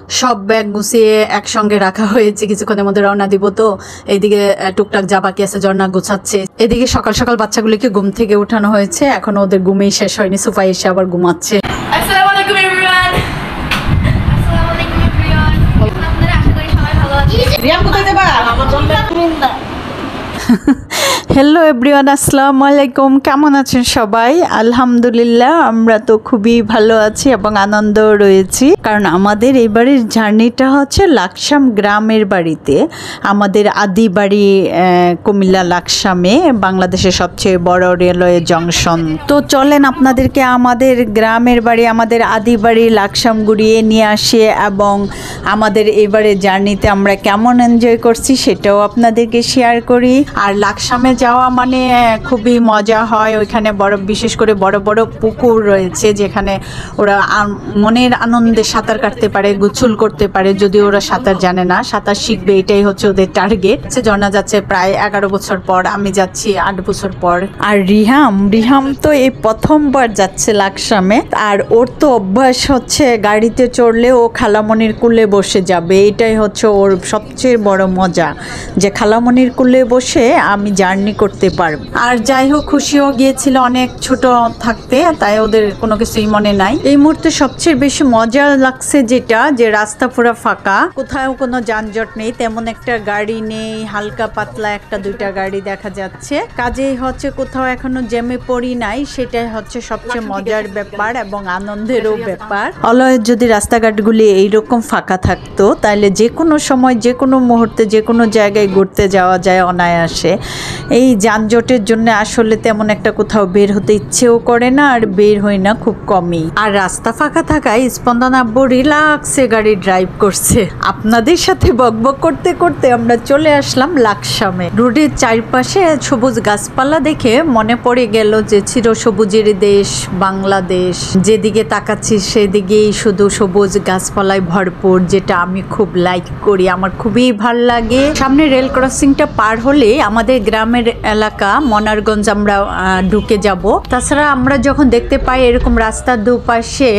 সব ব্যাগ গুছিয়ে একসঙ্গে রাখা হয়েছে, কিছুক্ষণের মধ্যে রওনা দিব। তো এইদিকে টুকটাক যা বাকি আছে ঝর্ণা গোছাচ্ছে। এদিকে সকাল সকাল বাচ্চাগুলিকে ঘুম থেকে উঠানো হয়েছে, এখন ওদের ঘুমেই শেষ হয়নি, সোফায় এসে আবার ঘুমাচ্ছে। আসসালামু আলাইকুম এভরিওয়ান। আসসালামু আলাইকুম এভরিওয়ান। আপনারা আশা করি সবাই ভালো আছেন। রিয়াম কোথায় যাবা? আমার জন্য হ্যালো এভরিওয়ান, আসসালামু আলাইকুম। কেমন আছেন সবাই? আলহামদুলিল্লাহ, আমরা তো খুবই ভালো আছি এবং আনন্দ রয়েছি, কারণ আমাদের এবারের জার্নিটা হচ্ছে লাকসাম গ্রামের বাড়িতে। আমাদের আদি বাড়ি কুমিল্লা লাকসামে, বাংলাদেশের সবচেয়ে বড় রেলওয়ে জংশন। তো চলেন আপনাদেরকে আমাদের গ্রামের বাড়ি, আমাদের আদি বাড়ি লাকসাম ঘুরিয়ে নিয়ে আসি এবং আমাদের এবারে জার্নিতে আমরা কেমন এনজয় করছি সেটাও আপনাদেরকে শেয়ার করি। আর লাকসামে যাওয়া মানে খুবই মজা হয়। ওইখানে বিশেষ করে বড় বড় পুকুর রয়েছে, যেখানে ওরা মনের আনন্দে সাঁতার কাটতে পারে, গোসল করতে পারে। যদি ওরা সাঁতার জানে না, সাঁতার শিখবে, এটাই হচ্ছে ওদের টার্গেট। ঝর্ণা যাচ্ছে প্রায় 11 বছর পর, আমি যাচ্ছি 8 বছর পর। আর রিহাম তো এই প্রথমবার যাচ্ছে লাকসামে। আর ওর তো অভ্যাস হচ্ছে গাড়িতে চড়লে ও খালামণির কুলে বসে যাবে, এটাই হচ্ছে ওর সবচেয়ে বড় মজা, যে খালামণির কুলে বসে আমি জার্নি করতে পারবো। আর যাই হোক, খুশিও গিয়েছিল অনেক ছোট থাকতে, তাই ওদের কোনো কিছুই মনে নাই। এই মুহূর্তে সবচেয়ে বেশি মজা লাগছে যেটা, যে রাস্তা পুরো ফাঁকা, কোথাও কোনো যানজট নেই, তেমন একটা গাড়ি নেই, হালকা পাতলা একটা দুইটা গাড়ি দেখা যাচ্ছে। কাজেই হচ্ছে কোথাও এখনো জ্যামে পড়ি নাই, সেটাই হচ্ছে সবচেয়ে মজার ব্যাপার এবং আনন্দেরও ব্যাপার। অলয়ের যদি রাস্তাঘাটগুলি এইরকম ফাঁকা থাকতো, তাহলে যে কোনো সময় যে কোনো মুহূর্তে যে কোনো জায়গায় ঘুরতে যাওয়া যায় অনায়াসে। এই যানজটের জন্য আসলে তেমন একটা কোথাও বের হতে ইচ্ছেও করে না, আর বের হই না খুব কমই। আর রাস্তা ফাঁকা থাকায় স্পন্দন আব্বু রিল্যাক্সে গাড়ি ড্রাইভ করছে। আপনাদের সাথে বকবক করতে করতে আমরা চলে আসলাম লাকসামে। রোডের চারপাশে সবুজ গাছপালা দেখে মনে পড়ে গেল যে চিরসবুজের দেশ বাংলাদেশ। যেদিকে তাকাচ্ছি সেদিকেই শুধু সবুজ গাছপালায় ভরপুর, যেটা আমি খুব লাইক করি, আমার খুবই ভালো লাগে। সামনে রেল ক্রসিংটা পার হলে আমাদের গ্রামের এলাকা মনারগঞ্জ আমরা ঢুকে যাব। তাছাড়া আমরা যখন দেখতে পাই এরকম রাস্তার দুপাশে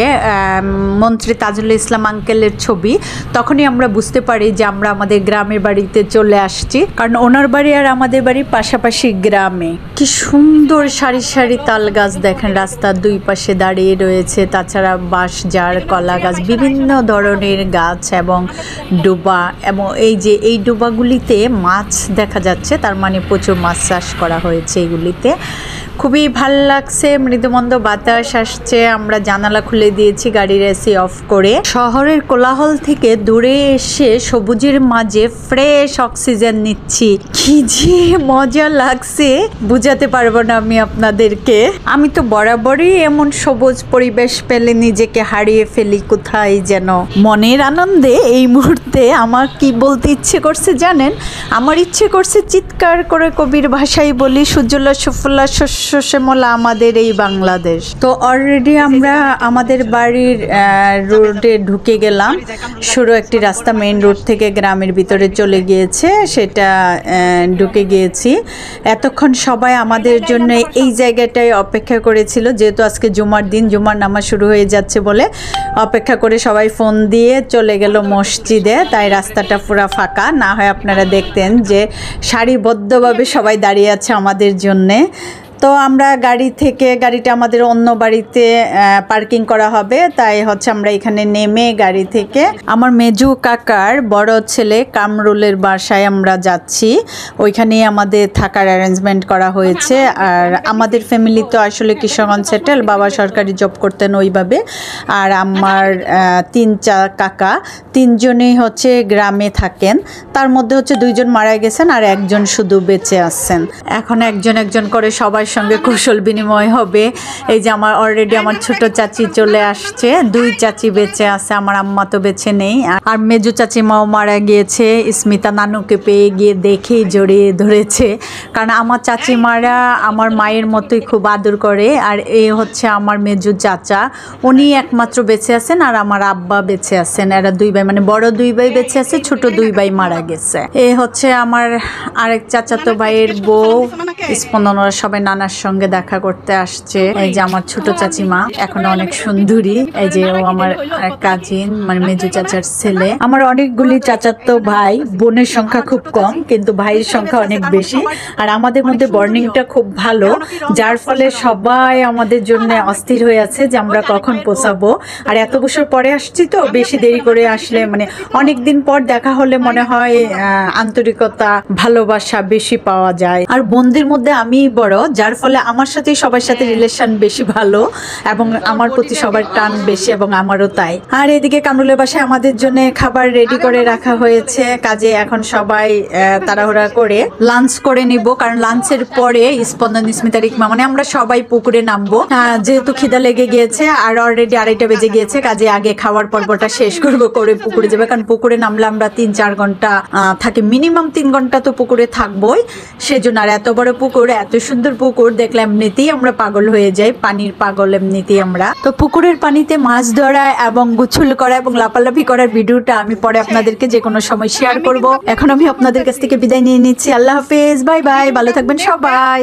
মন্ত্রী তাজুল ইসলাম আঙ্কেলের ছবি, তখনই আমরা বুঝতে পারি যে আমরা আমাদের গ্রামের বাড়িতে চলে আসছি, কারণ ওনার বাড়ি আর আমাদের বাড়ি পাশাপাশি গ্রামে। কি সুন্দর সারি সারি তাল গাছ দেখেন রাস্তার দুই পাশে দাঁড়িয়ে রয়েছে। তাছাড়া বাঁশ ঝাড়, কলা গাছ, বিভিন্ন ধরনের গাছ এবং ডোবা, এবং এই যে এই ডোবাগুলিতে মাছ দেখা যাচ্ছে, তার মানে প্রচুর মাছ চাষ করা হয়েছে এগুলিতে। খুবই ভাল লাগছে, মৃদুমন্দ বাতাস আসছে। আমরা জানালা খুলে দিয়েছি গাড়ির এসি অফ করে। শহরের কোলাহল থেকে দূরে এসে সবুজের মাঝে ফ্রেশ অক্সিজেন নিচ্ছি, কি যে মজা লাগছে বুঝাতে পারবো না আমি আপনাদেরকে। আমি তো বরাবরই এমন সবুজ পরিবেশ পেলে নিজেকে হারিয়ে ফেলি কোথায় যেন। মনের আনন্দে এই মুহূর্তে আমার কি বলতে ইচ্ছে করছে জানেন? আমার ইচ্ছে করছে চিৎকার করে কবির ভাষায় বলি, সুজলা সুফলা শস্য শ্যামলা আমাদের এই বাংলাদেশ। তো অলরেডি আমরা আমাদের বাড়ির রোডে ঢুকে গেলাম। সরু একটি রাস্তা মেইন রোড থেকে গ্রামের ভিতরে চলে গিয়েছে, সেটা ঢুকে গিয়েছি। এতক্ষণ সবাই আমাদের জন্য এই জায়গাটায় অপেক্ষা করেছিল, যেহেতু আজকে জুমার দিন, জুমার নামাজ শুরু হয়ে যাচ্ছে বলে অপেক্ষা করে সবাই ফোন দিয়ে চলে গেল মসজিদে, তাই রাস্তাটা পুরো ফাঁকা। না হয় আপনারা দেখতেন যে সারিবদ্ধভাবে সবাই দাঁড়িয়ে আছে আমাদের জন্যে। তো আমরা গাড়িটা আমাদের অন্য বাড়িতে পার্কিং করা হবে, তাই হচ্ছে আমরা এখানে নেমে গাড়ি থেকে আমার মেজু কাকার বড় ছেলে কামরুলের বাসায় আমরা যাচ্ছি। ওইখানেই আমাদের থাকার অ্যারেঞ্জমেন্ট করা হয়েছে। আর আমাদের ফ্যামিলি তো আসলে কিশোরগঞ্জ সেটেল, বাবা সরকারি জব করতেন ওইভাবে। আর আমার 3 কাকা, 3 জনেই হচ্ছে গ্রামে থাকেন। তার মধ্যে হচ্ছে 2 জন মারা গেছেন আর 1 জন শুধু বেঁচে আছেন। এখন একজন করে সবাই সঙ্গে কৌশল বিনিময় হবে। এই যে অলরেডি আমার ছোট চাচি চলে আসছে, 2 চাচি বেঁচে আছে, আমার আম্মা তো বেঁচে নেই। আর মেজু চাচি মাও মারা গিয়েছে। স্মিতা নানুকে পেয়ে গিয়ে দেখেই জড়িয়ে ধরেছে, কারণ আমার চাচি মারা আমার মায়ের মতোই খুব আদর করে। আর এই হচ্ছে আমার মেজু চাচা, উনি একমাত্র বেঁচে আছেন, আর আমার আব্বা বেঁচে আছেন। এরা 2 ভাই, মানে বড় 2 ভাই বেঁচে আছে, ছোট 2 ভাই মারা গেছে। এ হচ্ছে আমার আরেক চাচাতো ভাইয়ের বউ, স্পন্দন ওরা সবাই নানার সঙ্গে দেখা করতে আসছে। এই যে আমার ছোট চাচিমা এখন অনেক সুন্দরী, এই যে ও আমার কাজিন মানে মেজু চাচার ছেলে। আমার অনেকগুলি চাচাতো ভাই, বোনের সংখ্যা খুব কম কিন্তু ভাইয়ের সংখ্যা অনেক বেশি। আর আমাদের মধ্যে বর্নিংটা খুব ভালো, যার ফলে সবাই আমাদের জন্য অস্থির হয়ে আছে যে আমরা কখন পৌঁছাবো। আর এত বছর পরে আসছি তো, বেশি দেরি করে আসলে মানে অনেক দিন পর দেখা হলে মনে হয় আন্তরিকতা ভালোবাসা বেশি পাওয়া যায়। আর বোনদের মধ্যে আমি বড়, যার ফলে আমার সাথে সবার সাথে রিলেশন বেশি ভালো এবং আমার প্রতি সবার টান বেশি এবং আমারও তাই। আর এদিকে কামরুলের বাসায় আমাদের জন্য খাবার রেডি করে রাখা হয়েছে। কাজে এখন সবাই তাড়াহুড়া করে লাঞ্চ করে নিব, কারণ লাঞ্চের পরে স্পন্দন, স্মিতা, রিকমা মানে আমরা সবাই পুকুরে নামবো। যেহেতু খিদা লেগে গিয়েছে আর অলরেডি 2:30 বেজে গিয়েছে, কাজে আগে খাওয়ার পর্বটা শেষ করবো করে পুকুরে যাবে। কারণ পুকুরে নামলে আমরা 3-4 ঘন্টা থাকি, মিনিমাম 3 ঘন্টা তো পুকুরে থাকবোই। সেজন্য আর এত বড় পুকুর, এত সুন্দর পুকুর দেখলে এমনিতেই আমরা পাগল হয়ে যাই, পানির পাগল এমনিতেই আমরা। তো পুকুরের পানিতে মাছ ধরা এবং গোসল করা এবং লাফালাফি করার ভিডিওটা আমি পরে আপনাদেরকে যে কোনো সময় শেয়ার করব। এখন আমি আপনাদের কাছ থেকে বিদায় নিয়ে নিচ্ছি। আল্লাহ হাফেজ, বাই বাই, ভালো থাকবেন সবাই।